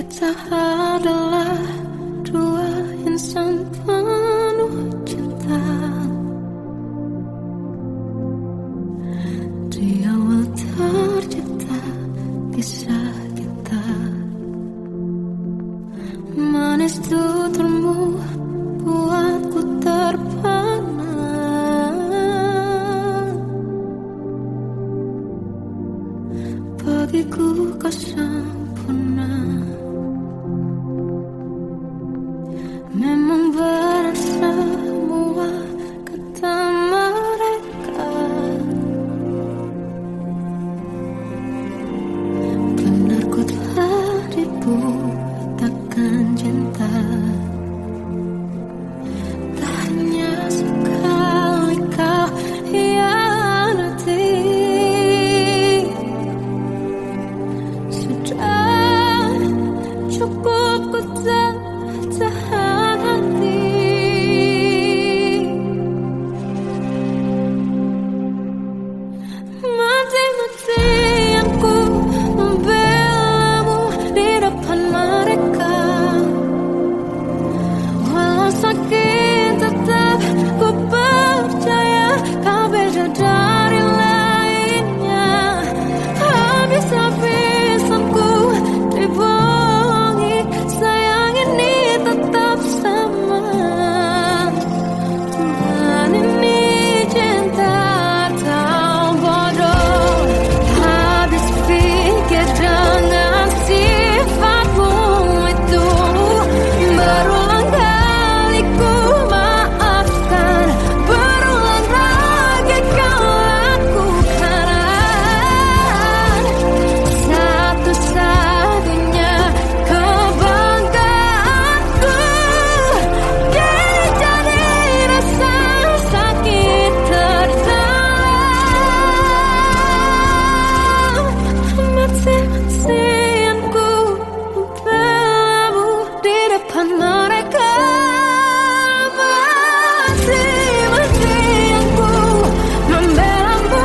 Kita adalah dua insan penuh cinta. Di awal tercipta kisah kita. Manis tuturmu buatku terpana. Bagiku kau sempurna. Memang berat semua kata mereka. Benar ku telah dibutakan cinta. Tak hanya sekali kau hianati. Sudah cukup ku tahan hati. Mati-matian ku membelamu di depan mereka. Walau sakit tetap ku percaya kau beda dari lainnya. Habis-habisan ku dibohongi, sayang ini tetap sama. Tuhan ini cinta atau bodoh. Habis pikir dengan sifatmu itu. Berulang kali ku maafkan, berulang lagi kau lakukan. Satu-satunya kebanggaanku, kini jadi rasa sakit terdalam. Mati-matian ku membelamu di depan mereka. Mati-matian ku membelamu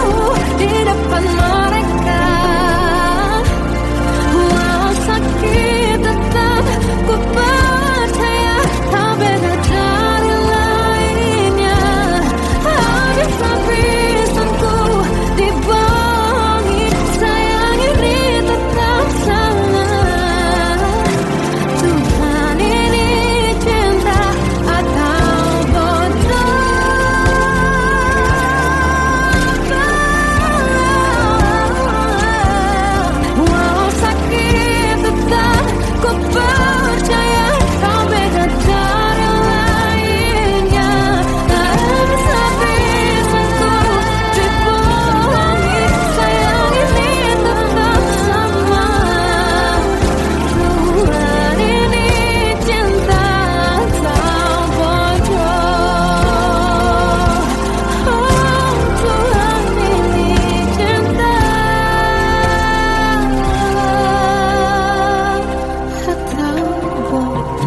di depan mereka. Walau sakit tetap ku percaya kau beda dari lainnya. Habis-habisan ku dibohongi, sayang ini tetap sama. Tuhan ini cinta atau bodoh. Walau sakit tetap ku percaya kau beda dari lainnya. Habis-habisan ku dibohongi, sayang ini tetap sama. Tuhan ini cinta atau bodoh. Tuhan ini cinta atau bodoh.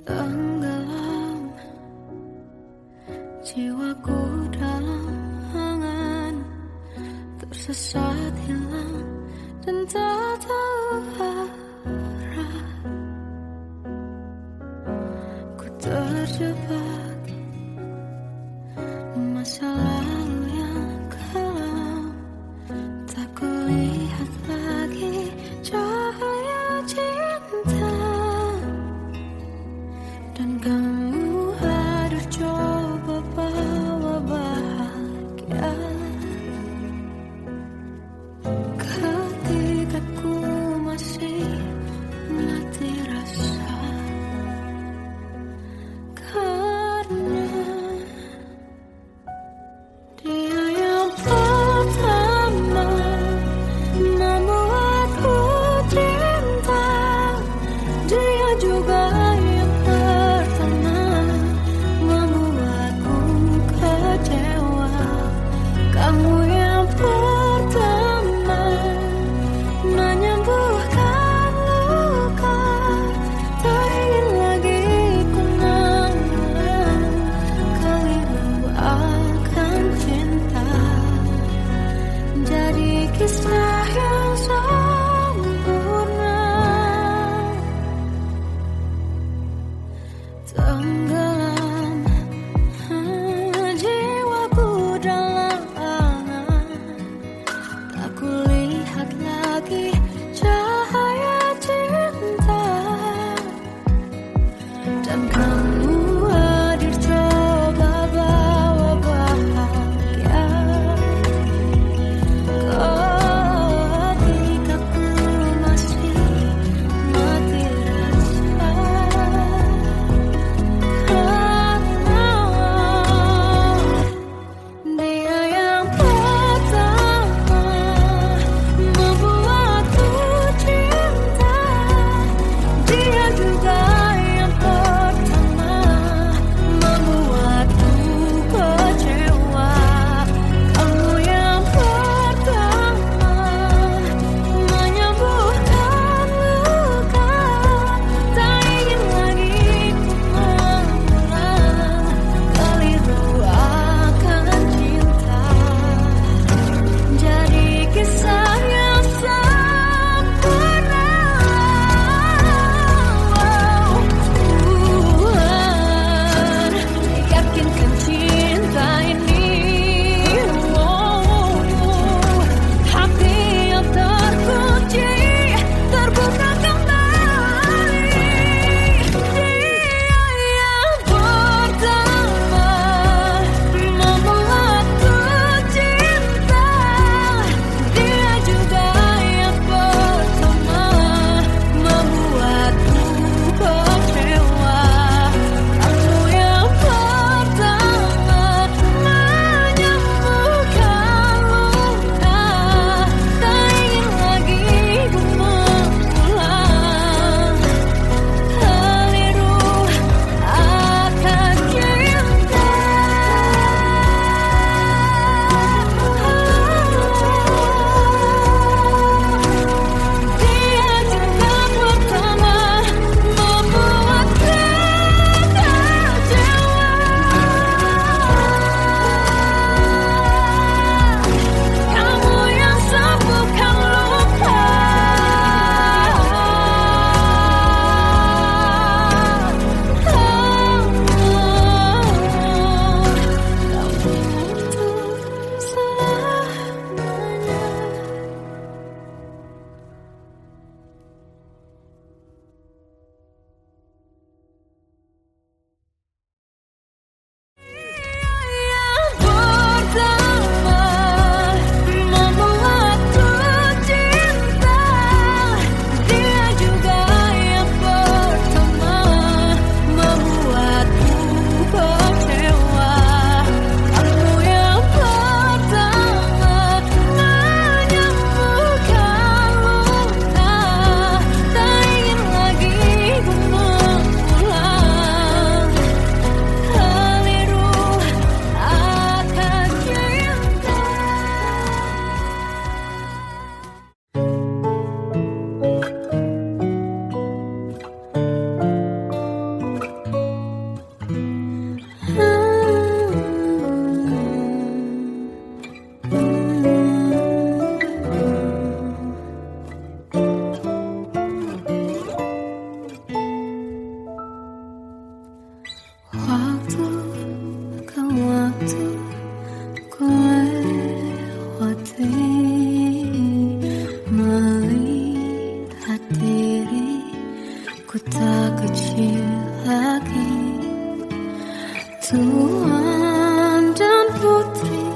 Tenggelam jiwaku dalam angan, tersesat hilang dan tak tahu arah. Ku terjebak masa lalu yang kelam. Tak kulihat lagi cahaya cinta. Dan kamu hadir coba bawa bahagia. Ketika ku masih mati rasa. Karena tenggelam jiwaku dalam angan, tak kulihat lagi cahaya cinta, dan kamu hadir coba bawa bahagia. Ketika ku masih mati rasa, dia yang pertama membuatku cinta, dia juga yang pertama membuatku kecewa. Kamu yang pertama menyembuhkan luka, tak ingin lagi ku mengulang keliru akan cinta. Jadi kisah yang sempurna, Tuhan yakinkan cinta ini, hati yang terkunci terbuka kembali. Dia yang pertama membuatku cinta, dia juga yang pertama membuatku kecewa. Kamu yang pertama menyembuhkan luka, tak ingin lagi ku mengulang keliru akan cinta. Dia juga pertama membuatku kecewa. Kamu yang sembuhkan luka, kamu untuk selamanya. Yang pertama membuatku cinta, dia juga yang pertama membuatku kecewa. Kamu yang pertama menyembuhkan luka, tak ingin lagi ku mengulang keliru akan cinta. Waktu ke waktu ku lewati, melihat diriku tak kecil lagi. Tuan dan putri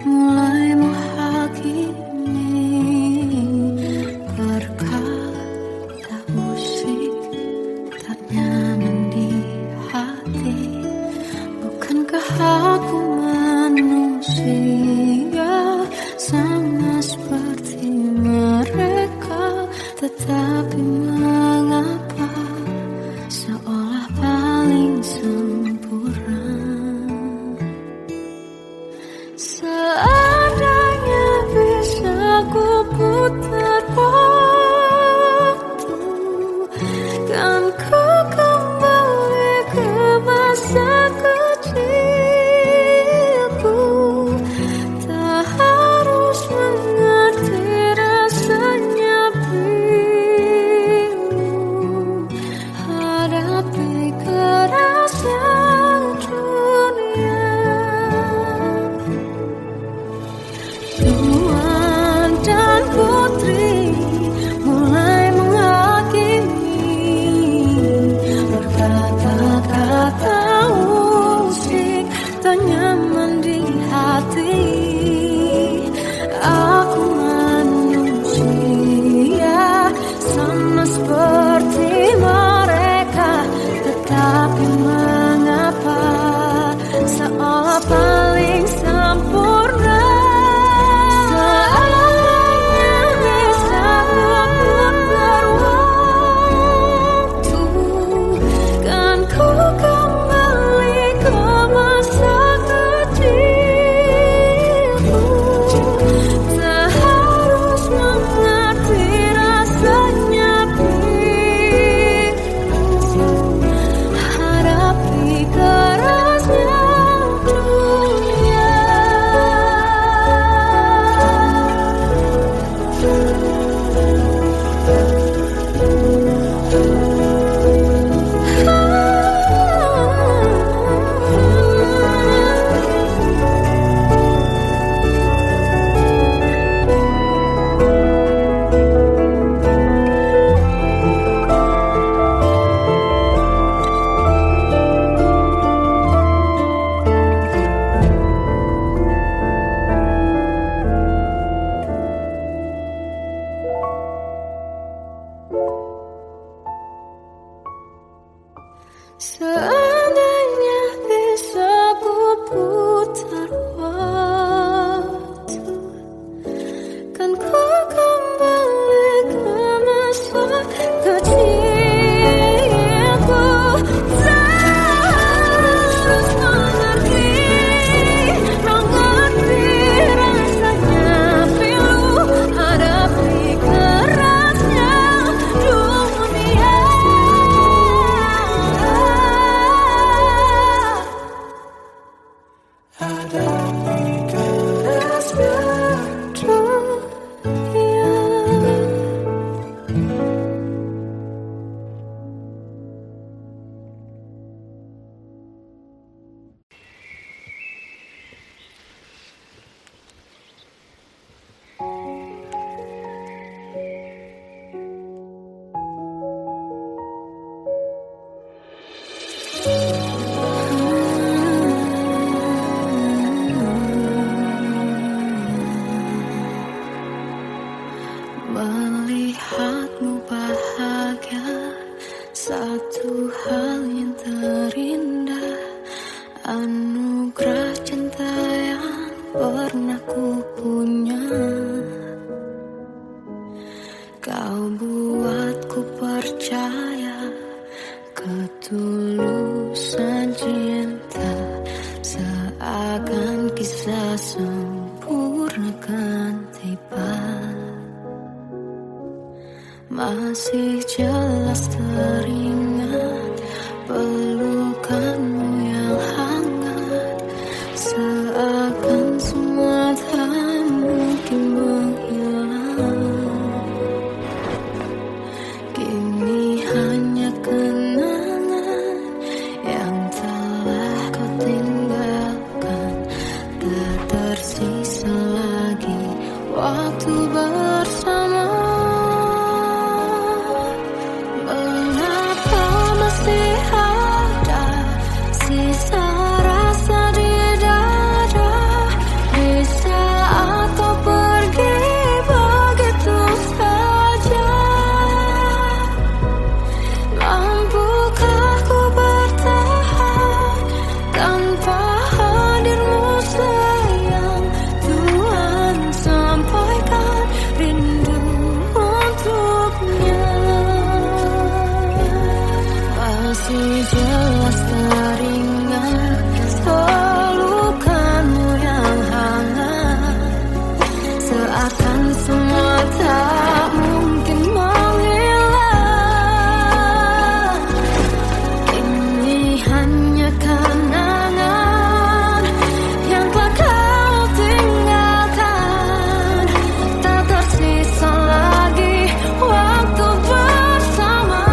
mulai menghakimi, berkata musik tak nyaman di hati. Bukankah aku manusia sama seperti mereka? Tetapi mengapa seolah paling sempurna? Seandainya bisa ku putar waktu, kan ku kembali ke masa kecilku. Terus mengerti, mengerti rasanya pilu hadapi kerasnya dunia. Hadapi kerasnya dunia. Melihatmu bahagia, satu hal yang terindah, anugerah cinta yang pernah ku punya. Kau buatku percaya ketulusan cinta, seakan kisah sempurna kan tiba. Masih jelas teringat pelukanmu yang hangat, seakan semua tak mungkin menghilang. Kini hanya kenangan yang telah kau tinggalkan, tak tersisa lagi waktu bersama. Sisa rasa di dada di saat kau pergi begitu saja. Mampukah ku bertahan tanpa hadirmu sayang? Tuhan sampaikan rindu untuknya. Masih jelas teringat pelukanmu yang hangat, seakan semua tak mungkin menghilang. Ini hanya kenangan yang telah kau tinggalkan, tak tersisa lagi waktu bersama.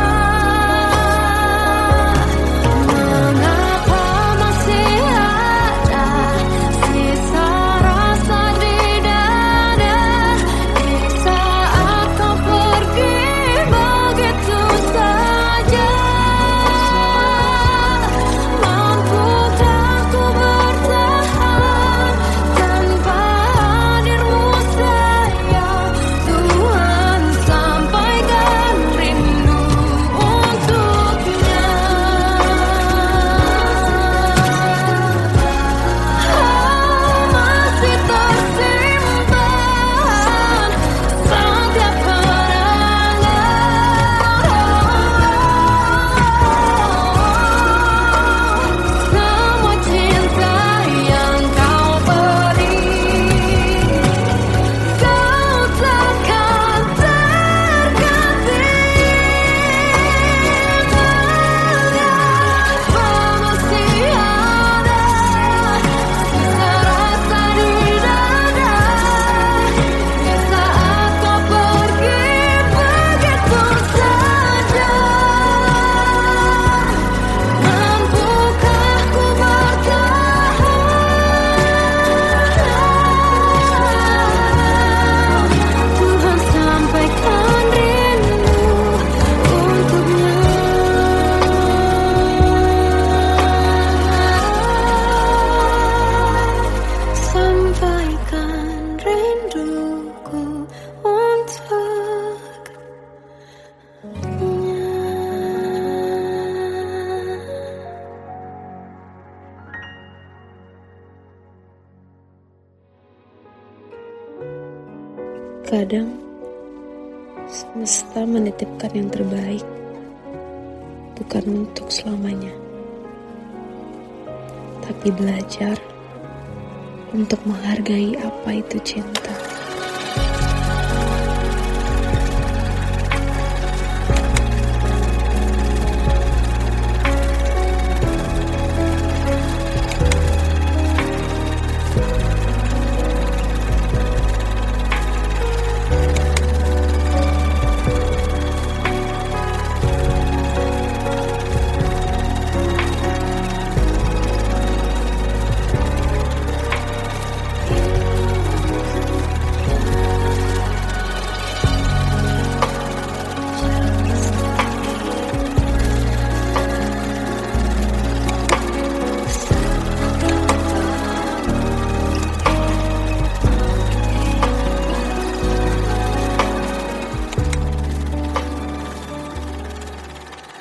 Terkadang semesta menitipkan yang terbaik, bukan untuk selamanya, tapi belajar untuk menghargai apa itu cinta.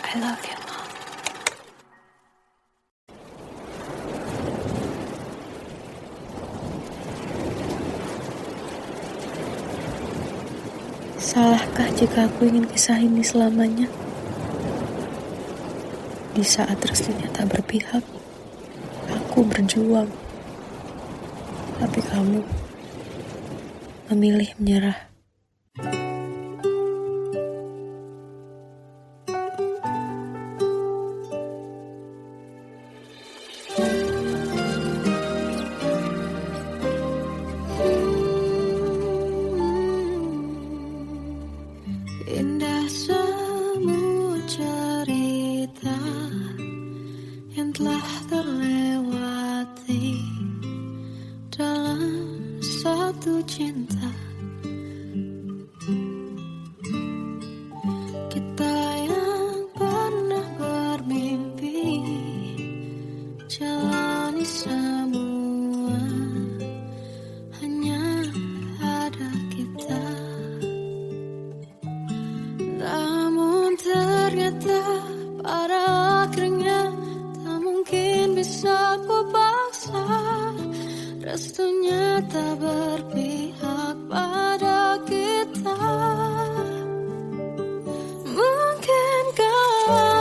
I love you, Mom. Salahkah jika aku ingin kisah ini selamanya? Di saat restunya tak berpihak, aku berjuang. Tapi kamu memilih menyerah. Indah semua cerita yang telah terlewati dalam satu cinta. Kita yang pernah bermimpi jalani semua, hanya ada kita. Namun ternyata pada akhirnya tak mungkin bisa ku paksa. Restunya tak berpihak pada kita. Mungkinkah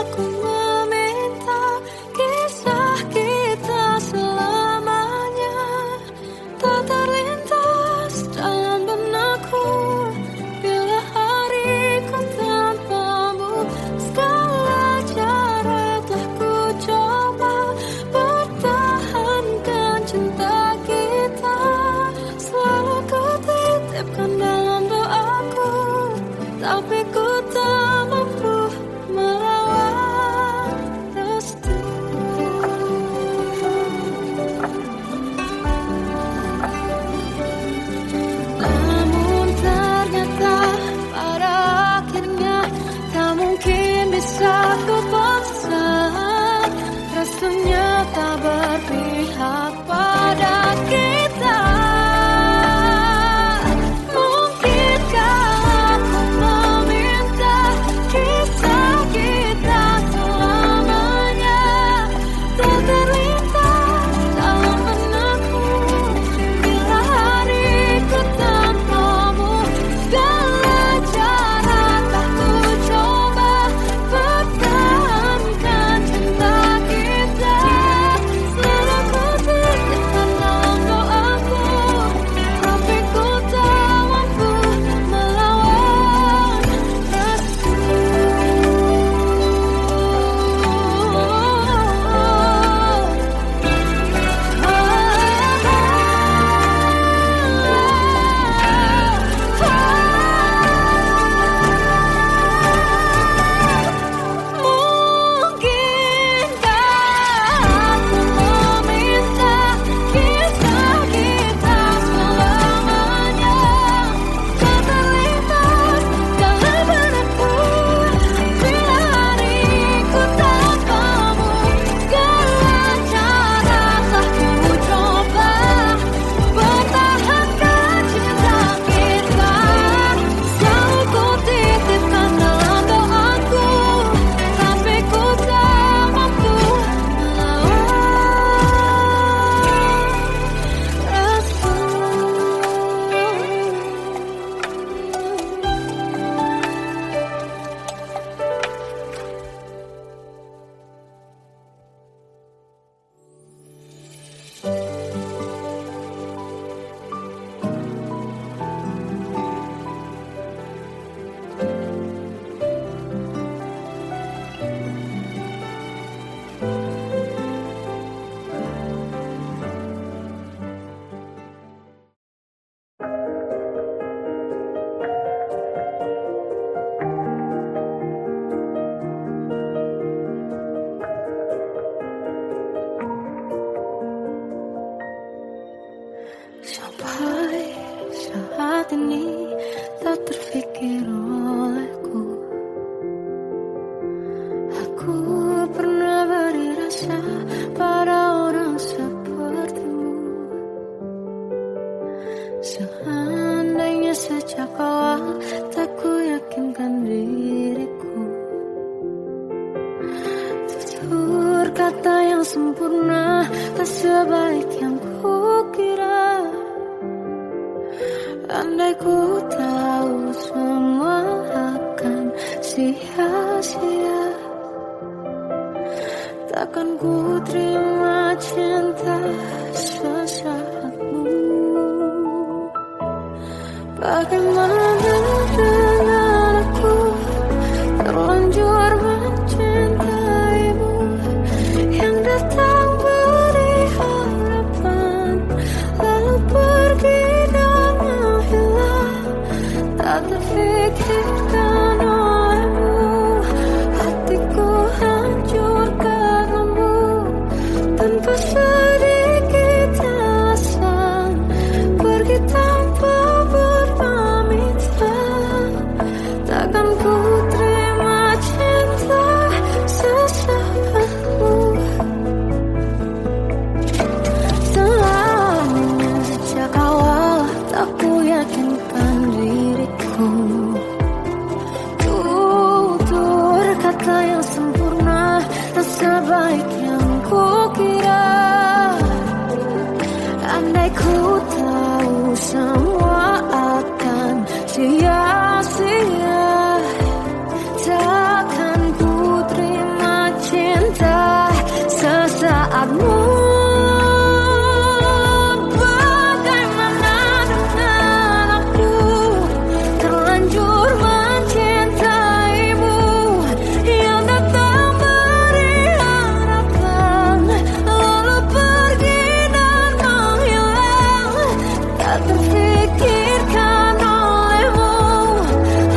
aku meminta kisah kita selamanya tak terlintas dalam benakku bila hariku tanpamu. Segala cara telah ku coba pertahankan cinta kita. Selalu ku titipkan dalam doaku. berkata yang sempurna tak sebaik yang kukira. Andai ku tahu semua akan sia-sia, takkan ku terima cinta sesaatmu. Bagaimana dengan aku terlanjur mencintaimu, yang datang beri harapan lalu pergi dan menghilang. Tak terfikirkan olehmu, hatiku hancur karenamu. Tanpa sedikit alasan pergi tanpa berpamitan, takkan ku terima cinta sesaatmu. Selamanya sejak awal tak ku yakinkan diriku, tutur kata yang sempurna tak sebaik yang kukira. Andai ku tahu semua akan sia-sia, takkan ku terima cinta sesaatmu. Bagaimana dengan aku terlanjur mencintaimu, yang datang beri harapan lalu pergi dan menghilang. Tak terfikirkan olehmu,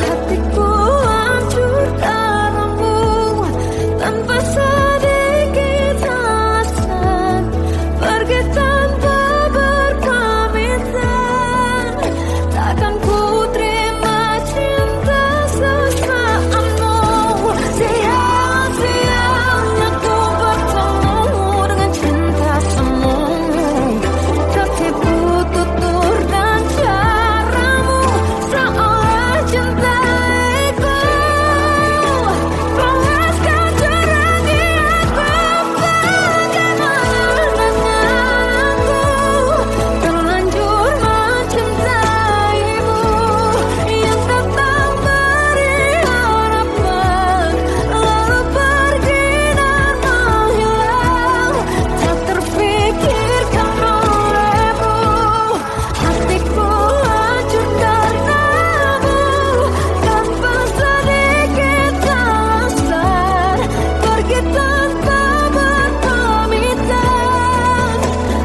hatiku hancur karenamu. Tanpa sedikit alasan pergi tanpa berpamitan, takkan ku terima cinta sesaatmu. Siang-siang aku bertemu dengan cinta semu, tertipu tutur dan caramu seolah cintaiku. Panaskan cerangi aku, bagaimana dengan aku terlanjur mencintaimu, yang datang beri harapan lalu pergi dan menghilang. Tak terfikirkan olehmu, hatiku hancur karenamu. Tanpa sedikit alasan pergi tanpa berpamitan,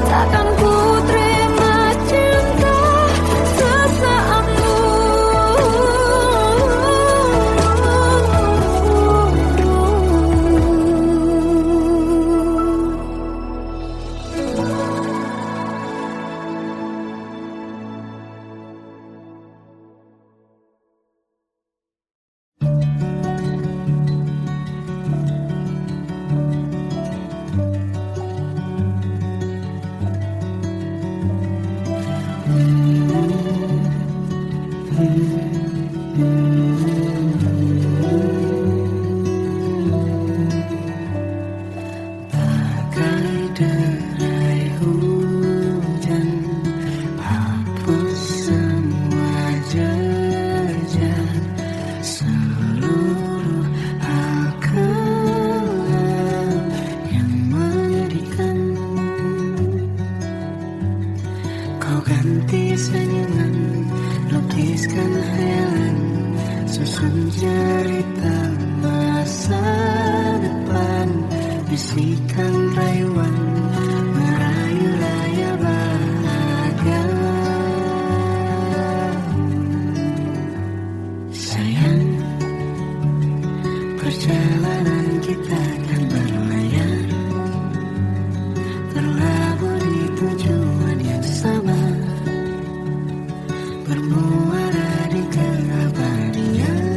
takkan ku terima cinta sesaatmu. Bagai derai hujan, hapus semua jejak seluruh akal yang menyedihkan. Kau ganti senyuman, lukiskan hayalan, susun cerita masa depan. Bisikan rayuan merayu raya bahagia. Sayang, perjalanan kita akan berlayar, terlabur di tujuan yang sama, bermuara di keabadian.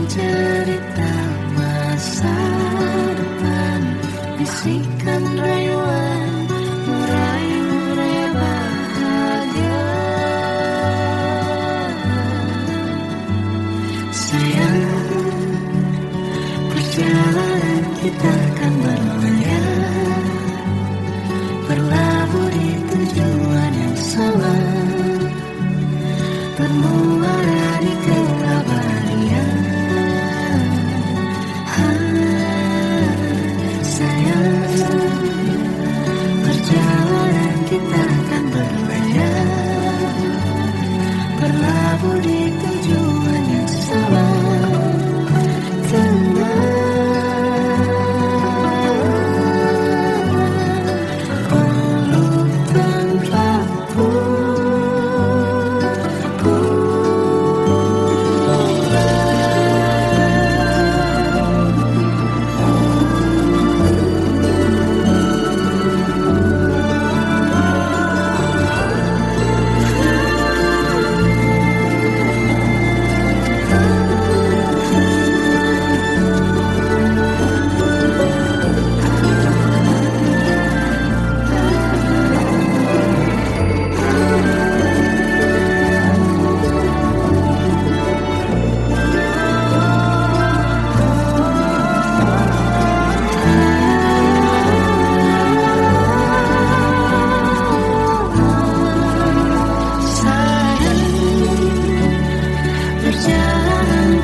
cerita masa depan, bisikan rayuan, merayu raya bahagia. Sayang, perjalanan kita akan berlayar, berlabuh di tujuan yang sama, bermuara di keabadian. Sayang, perjalanan kita akan berlayar, berlabuh di tujuan yang sama.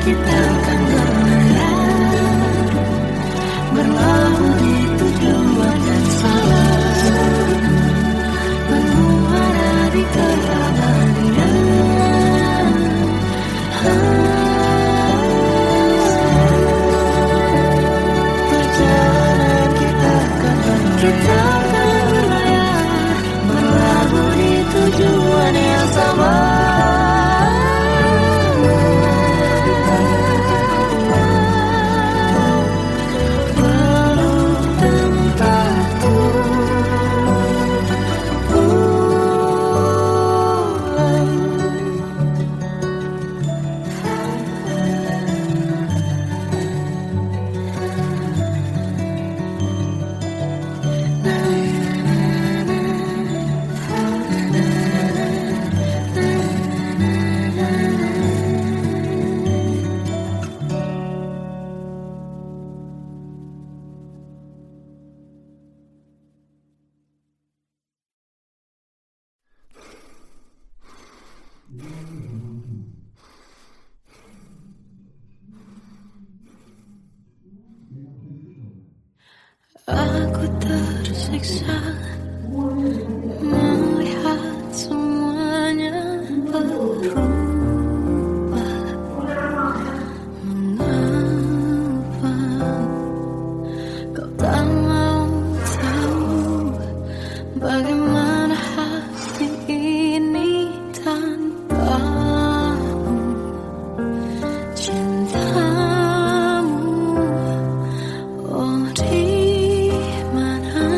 Kita akan berlayar, berlabuh di tujuan yang sama, bermuara di keabadian. Perjalanan kita akan berlayar, berlabuh di tujuan yang sama. Aku tersiksa melihat semuanya berubah. Mengapa kau tak mau tahu bagaimana hati ini tanpamu? Cintamu, oh di mana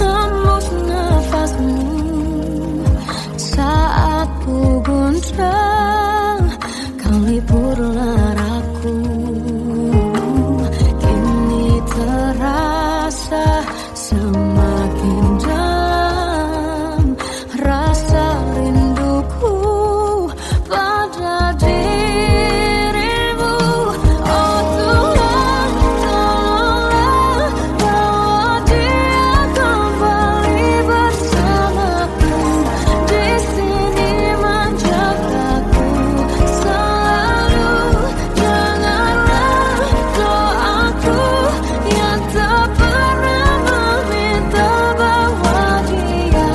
hembus nafasmu saat ku gundah, kau liburlah aku. Kini terasa semakin dalam rasa rinduku pada dirimu. Oh Tuhan, tolonglah bawa dia kembali bersamaku. Di sini menjagaku selalu. Janganlah doaku yang tak pernah meminta bawa dia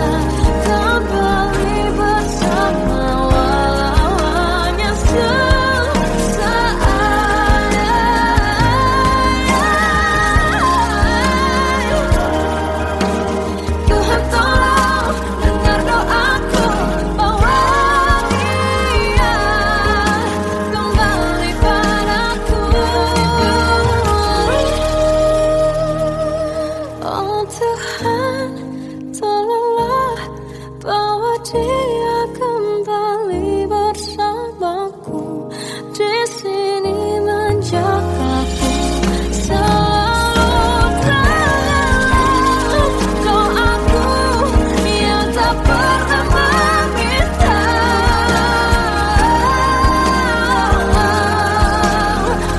kembali bersama, walau hanya sesaat. Tuhan tolong dengar doaku, bawa dia kembali padaku. Oh Tuhan, tolonglah bawa dia kembali bersamaku. Di sini menjagaku selalu. Doaku yang tak pernah meminta,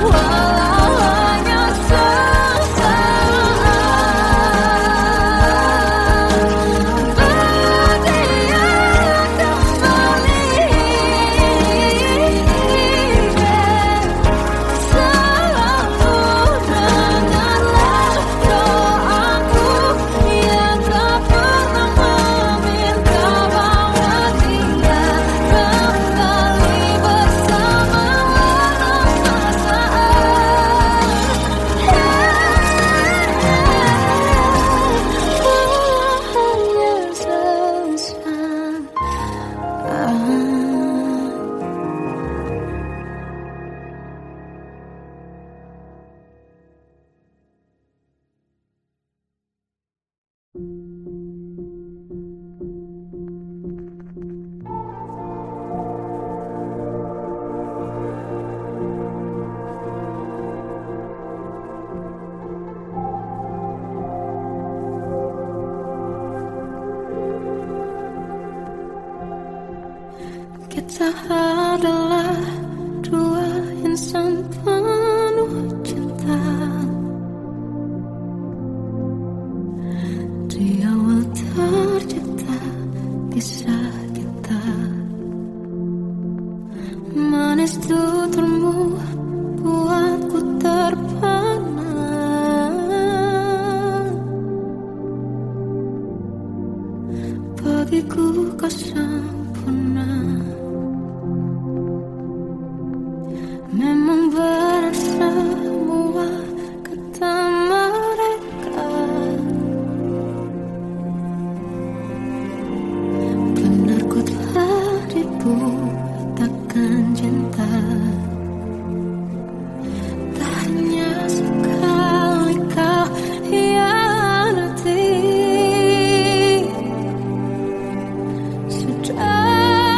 walau hanya sesaat. Bahagia kembali, selalu dengarlah doaku yang tak pernah meminta bawa dia kembali bersama, walau kita adalah dua insan penuh cinta. Di awal tercipta kisah kita, manis tuturmu buatku terpana. Bagiku kau sempurna. Memang benar semua kata mereka, benar ku telah dibuatakan cinta. Tak hanya sekali kau hianati, sudah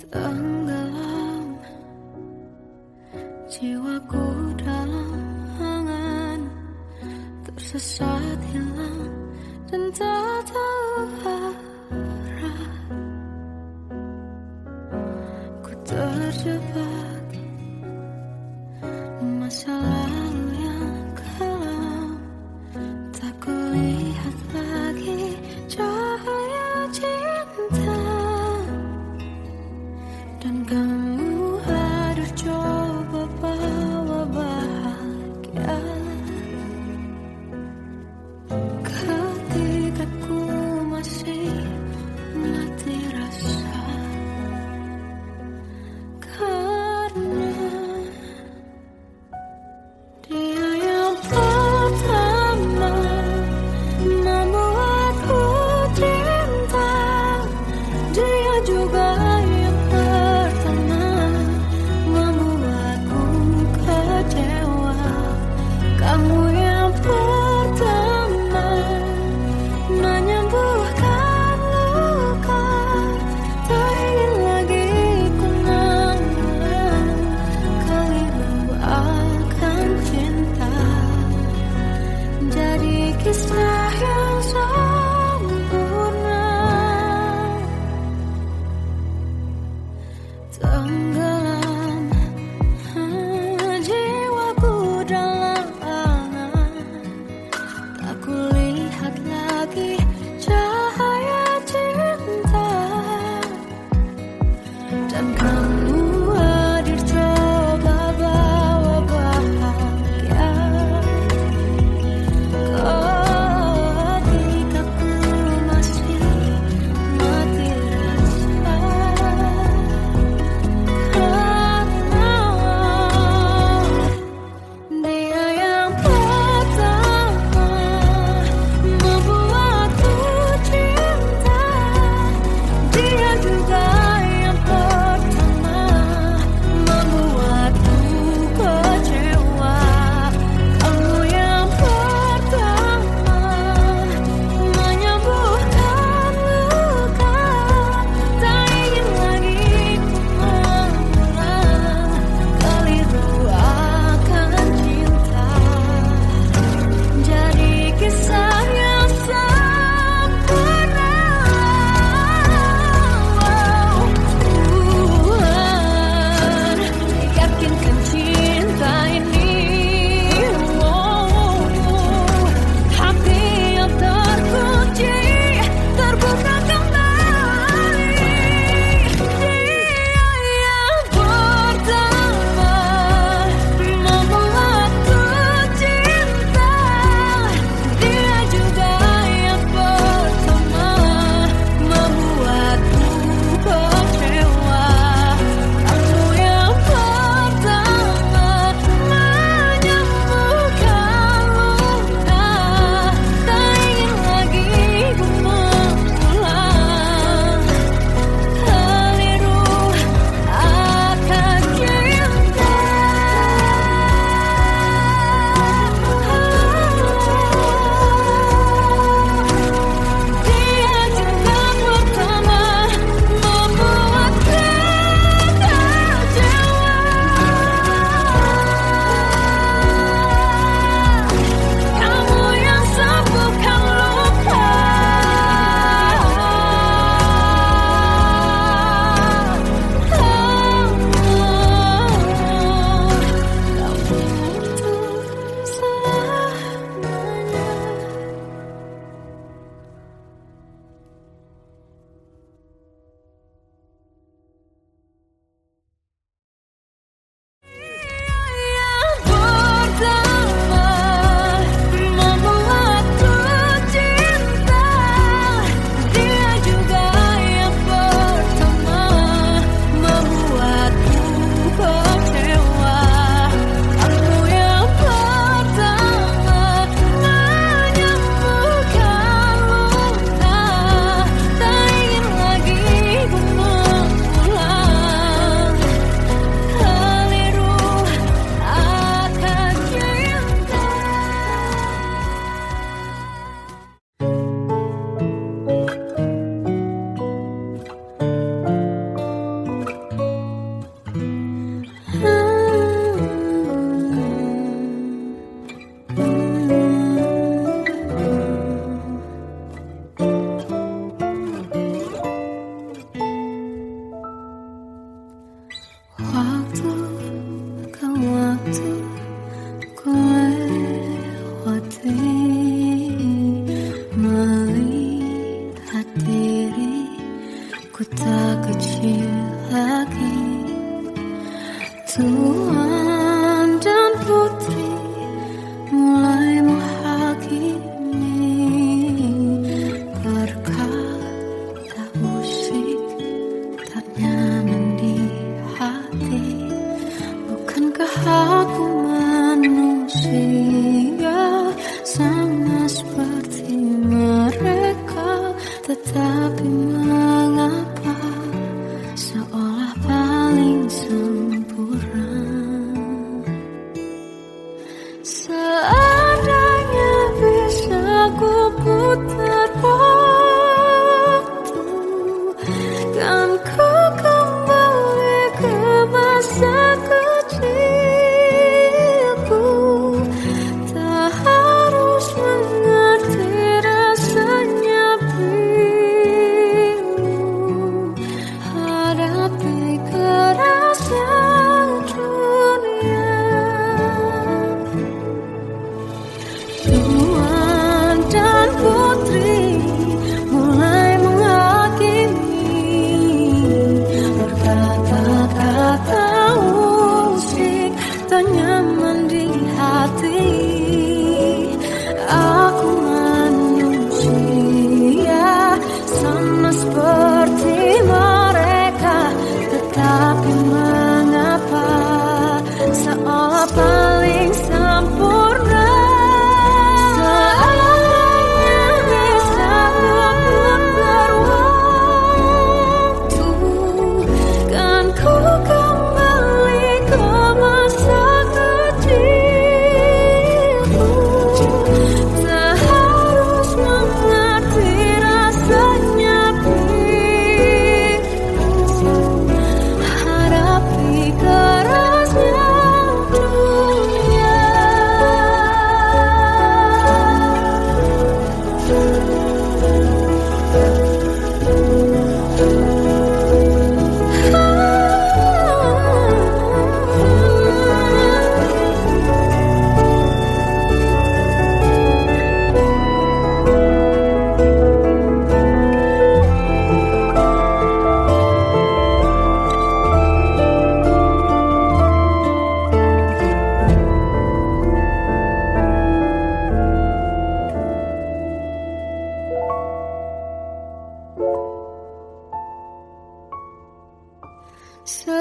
Tenggelam jiwaku dalam angan, tersesat hilang dan tak tahu arah. Ku terjebak masa lalu yang kelam, tak kulihat lagi cahaya cinta. Dan kamu hadir coba bawa bahagia ketika ku masih mati rasa. Karena dia yang pertama membuatku cinta, dia juga yang pertama membuatku kecewa. Kamu yang pertama menyembuhkan luka, tak ingin lagi ku mengulang keliru akan cinta. Jadi kisah yang sempurna. Tenggelam jiwaku dalam angan, tak kulihat lagi cahaya cinta. Dan kamu hadir coba bawa bahagia ketika ku masih mati rasa. Dia yang pertama membuatku cinta, dia juga yang pertama Waktu ke waktu ku lewati, melihat diri ku tak kecil lagi. Tuan dan putri mulai menghakimi berkata musik tak nyaman di hati. Bukankah aku manusia sama seperti mereka, tetapi mengapa seolah paling sempurna? Seandainya bisa ku putar waktu, kan ku kembali ke masa kecilku. Tak harus mengerti rasanya bingung hadapi kerasnya dunia. Tuan dan putri mulai menghakimi berkata-kata musik tak nyaman di hati. Aku manusia sama seperti mereka, tetapi mengapa seolah paling sempurna? Seandainya bisa ku putar waktu, kan ku kembali ke masa kecilku. Tak harus mengerti rasanya bingung hadapi kerasnya dunia. So